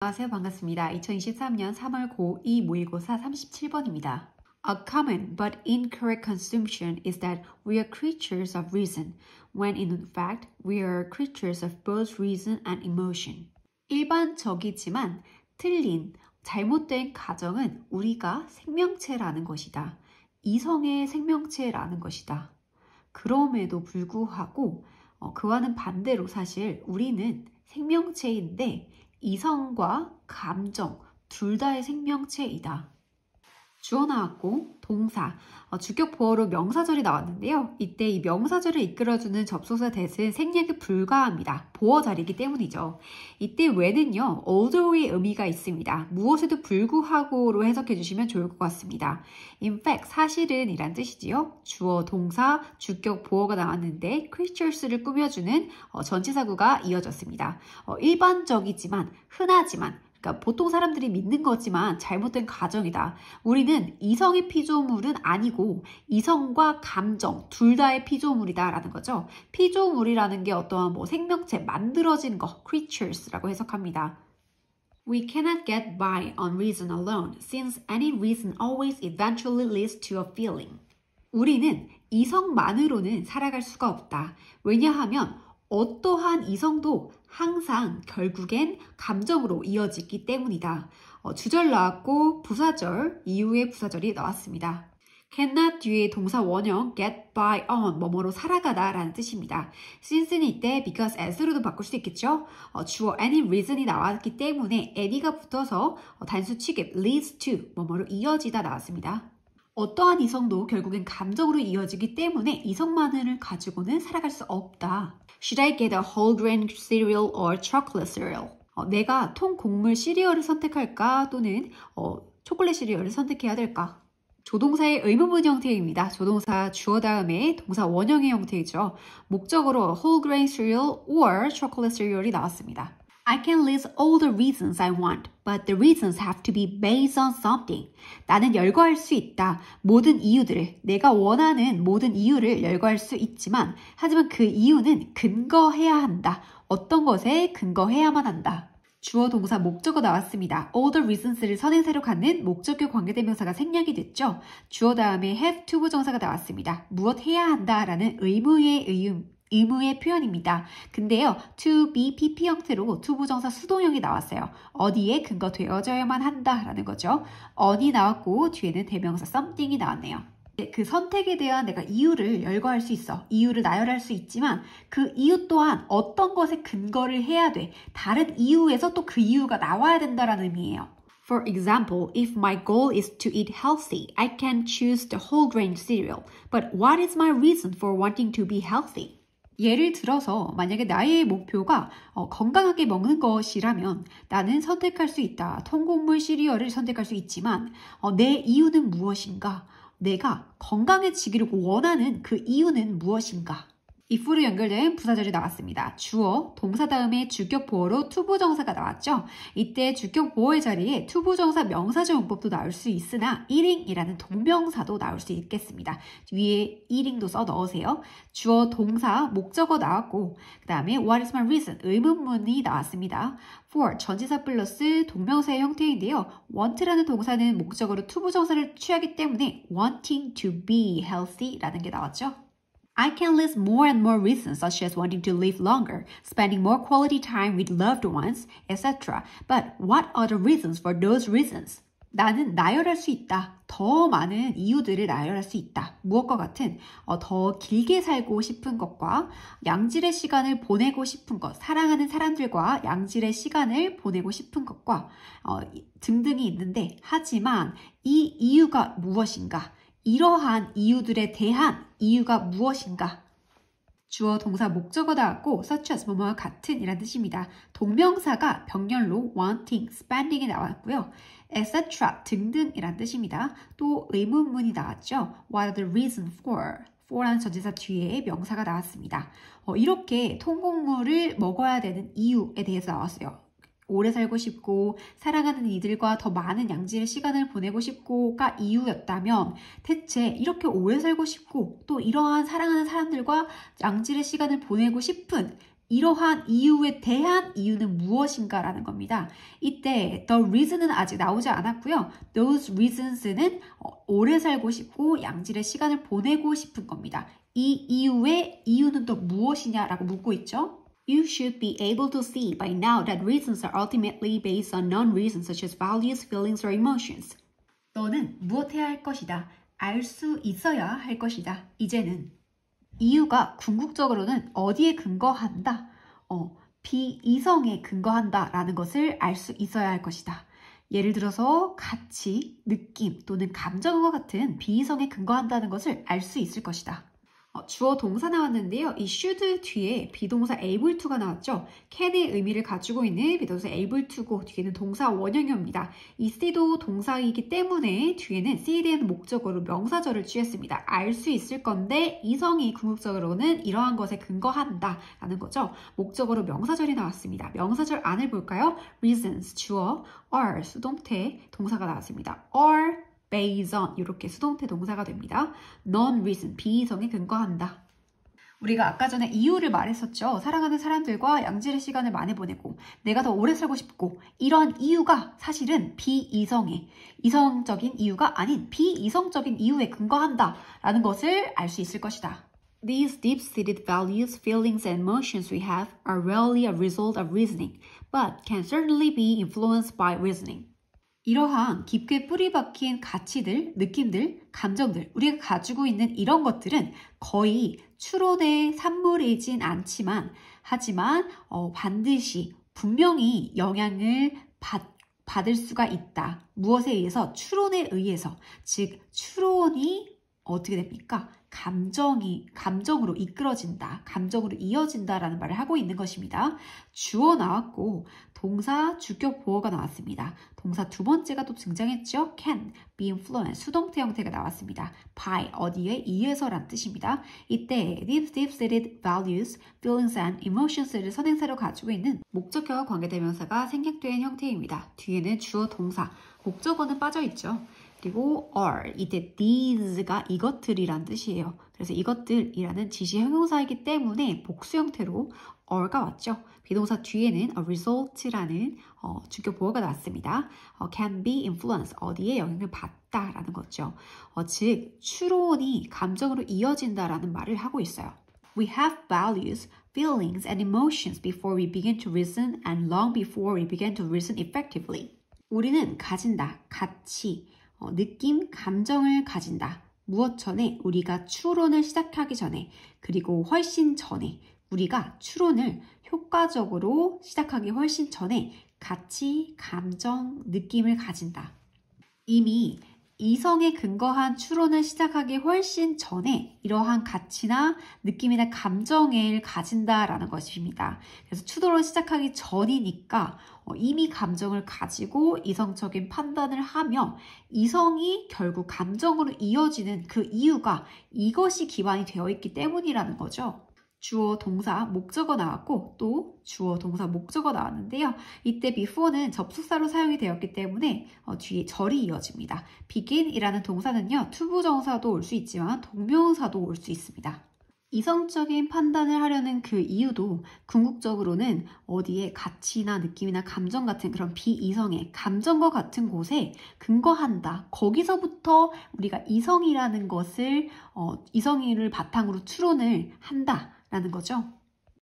안녕하세요. 반갑습니다. 2023년 3월 고2 모의고사 37번입니다. A common but incorrect consumption is that we are creatures of reason, when in fact we are creatures of both reason and emotion. 일반적이지만 틀린, 잘못된 가정은 우리가 생명체라는 것이다. 이성의 생명체라는 것이다. 그럼에도 불구하고 그와는 반대로 사실 우리는 생명체인데 이성과 감정 둘 다의 생명체이다. 주어 나왔고 동사, 주격 보어로 명사절이 나왔는데요. 이때 이 명사절을 이끌어주는 접속사 that은 생략에 불과합니다. 보어 자리이기 때문이죠. 이때 when은요, although의 의미가 있습니다. 무엇에도 불구하고로 해석해 주시면 좋을 것 같습니다. In fact, 사실은 이란 뜻이지요. 주어, 동사, 주격, 보어가 나왔는데 creatures를 꾸며주는 전치사구가 이어졌습니다. 일반적이지만, 흔하지만 그러니까 보통 사람들이 믿는 거지만 잘못된 가정이다. 우리는 이성의 피조물은 아니고 이성과 감정 둘 다의 피조물이다라는 거죠. 피조물이라는 게 어떠한 생명체, 만들어진 거, creatures라고 해석합니다. We cannot get by on reason alone, since any reason always eventually leads to a feeling. 우리는 이성만으로는 살아갈 수가 없다. 왜냐하면 어떠한 이성도 항상 결국엔 감정으로 이어지기 때문이다. 주절 나왔고 부사절, 이후에 부사절이 나왔습니다. cannot 뒤에 동사 원형 get by on, 뭐뭐로 살아가다 라는 뜻입니다. since는 이때 because as로도 바꿀 수 있겠죠. 주어 any reason이 나왔기 때문에 any가 붙어서 단수 취급 leads to, 뭐뭐로 이어지다 나왔습니다. 어떠한 이성도 결국엔 감정으로 이어지기 때문에 이성만을 가지고는 살아갈 수 없다. Should I get a whole grain cereal or chocolate cereal? 내가 통곡물 시리얼을 선택할까 또는 초콜릿 시리얼을 선택해야 될까? 조동사의 의문문 형태입니다. 조동사 주어 다음에 동사 원형의 형태이죠. 목적으로 whole grain cereal or chocolate cereal이 나왔습니다. I can list all the reasons I want, but the reasons have to be based on something. 나는 열거할 수 있다. 모든 이유들을, 내가 원하는 모든 이유를 열거할 수 있지만, 하지만 그 이유는 근거해야 한다. 어떤 것에 근거해야만 한다. 주어 동사 목적어 나왔습니다. All the reasons를 선행사로 갖는 목적격 관계대명사가 생략이 됐죠. 주어 다음에 have to 부정사가 나왔습니다. 무엇 해야 한다라는 의무의 표현입니다. 근데요, to be pp 형태로 to 부정사 수동형이 나왔어요. 어디에 근거되어져야만 한다라는 거죠. on이 나왔고 뒤에는 대명사 something이 나왔네요. 그 선택에 대한 내가 이유를 열거할 수 있어. 이유를 나열할 수 있지만 그 이유 또한 어떤 것에 근거를 해야 돼. 다른 이유에서 또 그 이유가 나와야 된다라는 의미예요. For example, if my goal is to eat healthy, I can choose the whole grain cereal. But what is my reason for wanting to be healthy? 예를 들어서 만약에 나의 목표가 건강하게 먹는 것이라면 나는 선택할 수 있다. 통곡물 시리얼을 선택할 수 있지만 내 이유는 무엇인가? 내가 건강해지기를 원하는 그 이유는 무엇인가? if로 연결된 부사절이 나왔습니다. 주어, 동사 다음에 주격 보어로 투부정사가 나왔죠. 이때 주격 보어의 자리에 투부정사 명사절 용법도 나올 수 있으나 eating이라는 동명사도 나올 수 있겠습니다. 위에 eating도 써 넣으세요. 주어, 동사, 목적어 나왔고 그 다음에 what is my reason? 의문문이 나왔습니다. for, 전치사 플러스 동명사의 형태인데요. want라는 동사는 목적어로 투부정사를 취하기 때문에 wanting to be healthy라는 게 나왔죠. I can list more and more reasons such as wanting to live longer, spending more quality time with loved ones, etc. But what are the reasons for those reasons? 나는 나열할 수 있다. 더 많은 이유들을 나열할 수 있다. 무엇과 같은 더 길게 살고 싶은 것과 양질의 시간을 보내고 싶은 것, 사랑하는 사람들과 양질의 시간을 보내고 싶은 것과 등등이 있는데 하지만 이 이유가 무엇인가? 이러한 이유들에 대한 이유가 무엇인가? 주어, 동사, 목적어 나왔고 such as 뭐뭐와 같은 이란 뜻입니다. 동명사가 병렬로 wanting, spending이 나왔고요. etc. 등등이란 뜻입니다. 또 의문문이 나왔죠. What are the reasons for? for라는 전치사 뒤에 명사가 나왔습니다. 이렇게 통곡물을 먹어야 되는 이유에 대해서 나왔어요. 오래 살고 싶고 사랑하는 이들과 더 많은 양질의 시간을 보내고 싶고가 이유였다면 대체 이렇게 오래 살고 싶고 또 이러한 사랑하는 사람들과 양질의 시간을 보내고 싶은 이러한 이유에 대한 이유는 무엇인가 라는 겁니다. 이때 the reason은 아직 나오지 않았고요. those reasons는 오래 살고 싶고 양질의 시간을 보내고 싶은 겁니다. 이 이유의 이유는 또 무엇이냐라고 묻고 있죠. You should be able to see by now that reasons are ultimately based on non-reasons such as values, feelings, or emotions. 너는 무엇해야 할 것이다. 알 수 있어야 할 것이다. 이제는. 이유가 궁극적으로는 어디에 근거한다? 비이성에 근거한다 라는 것을 알 수 있어야 할 것이다. 예를 들어서 가치, 느낌 또는 감정과 같은 비이성에 근거한다는 것을 알 수 있을 것이다. 주어 동사 나왔는데요. 이 should 뒤에 비동사 able to가 나왔죠. can의 의미를 가지고 있는 비동사 able to고 뒤에는 동사 원형형입니다. 이 see도 동사이기 때문에 뒤에는 see에 대한 목적어로 명사절을 취했습니다. 알 수 있을 건데 이성이 궁극적으로는 이러한 것에 근거한다 라는 거죠. 목적어로 명사절이 나왔습니다. 명사절 안을 볼까요? reasons 주어, are 수동태 동사가 나왔습니다. are based on 이렇게 수동태 동사가 됩니다. non-reason, 비이성에 근거한다. 우리가 아까 전에 이유를 말했었죠. 사랑하는 사람들과 양질의 시간을 많이 보내고 내가 더 오래 살고 싶고 이런 이유가 사실은 비이성에 이성적인 이유가 아닌 비이성적인 이유에 근거한다 라는 것을 알 수 있을 것이다. These deep-seated values, feelings, and emotions we have are rarely a result of reasoning, but can certainly be influenced by reasoning. 이러한 깊게 뿌리 박힌 가치들, 느낌들, 감정들, 우리가 가지고 있는 이런 것들은 거의 추론의 산물이진 않지만 하지만 반드시 분명히 영향을 받을 수가 있다. 무엇에 의해서? 추론에 의해서. 즉 추론이 어떻게 됩니까? 감정으로 이끌어진다. 감정으로 이어진다라는 말을 하고 있는 것입니다. 주어 나왔고 동사 주격 보어가 나왔습니다. 동사 두 번째가 또 등장했죠. can, be influenced, 수동태 형태가 나왔습니다. by, 어디에, 의해서란 뜻입니다. 이때 deep-seated values, feelings and emotions를 선행사로 가지고 있는 목적격과 관계대명사가 생략된 형태입니다. 뒤에는 주어 동사, 목적어는 빠져있죠. 그리고 are, 이때 these가 이것들이란 뜻이에요. 그래서 이것들이라는 지시 형용사이기 때문에 복수 형태로 are가 왔죠. 비동사 뒤에는 a result라는 주격 보어가 나왔습니다. can be influenced, 어디에 영향을 받다라는 거죠. 즉 추론이 감정으로 이어진다라는 말을 하고 있어요. We have values, feelings, and emotions before we begin to reason and long before we begin to reason effectively. 우리는 가진다, 가치, 느낌, 감정을 가진다. 무엇 전에? 우리가 추론을 시작하기 전에, 그리고 훨씬 전에 우리가 추론을 효과적으로 시작하기 훨씬 전에 가치, 감정, 느낌을 가진다. 이미 이성에 근거한 추론을 시작하기 훨씬 전에 이러한 가치나 느낌이나 감정을 가진다라는 것입니다. 그래서 추론을 시작하기 전이니까 이미 감정을 가지고 이성적인 판단을 하며 이성이 결국 감정으로 이어지는 그 이유가 이것이 기반이 되어 있기 때문이라는 거죠. 주어, 동사, 목적어 나왔고 또 주어, 동사, 목적어 나왔는데요. 이때 before는 접속사로 사용이 되었기 때문에 뒤에 절이 이어집니다. begin이라는 동사는요. 투부정사도 올 수 있지만 동명사도 올 수 있습니다. 이성적인 판단을 하려는 그 이유도 궁극적으로는 어디에 가치나 느낌이나 감정 같은 그런 비이성의 감정과 같은 곳에 근거한다. 거기서부터 우리가 이성이라는 것을 이성을 바탕으로 추론을 한다라는 거죠.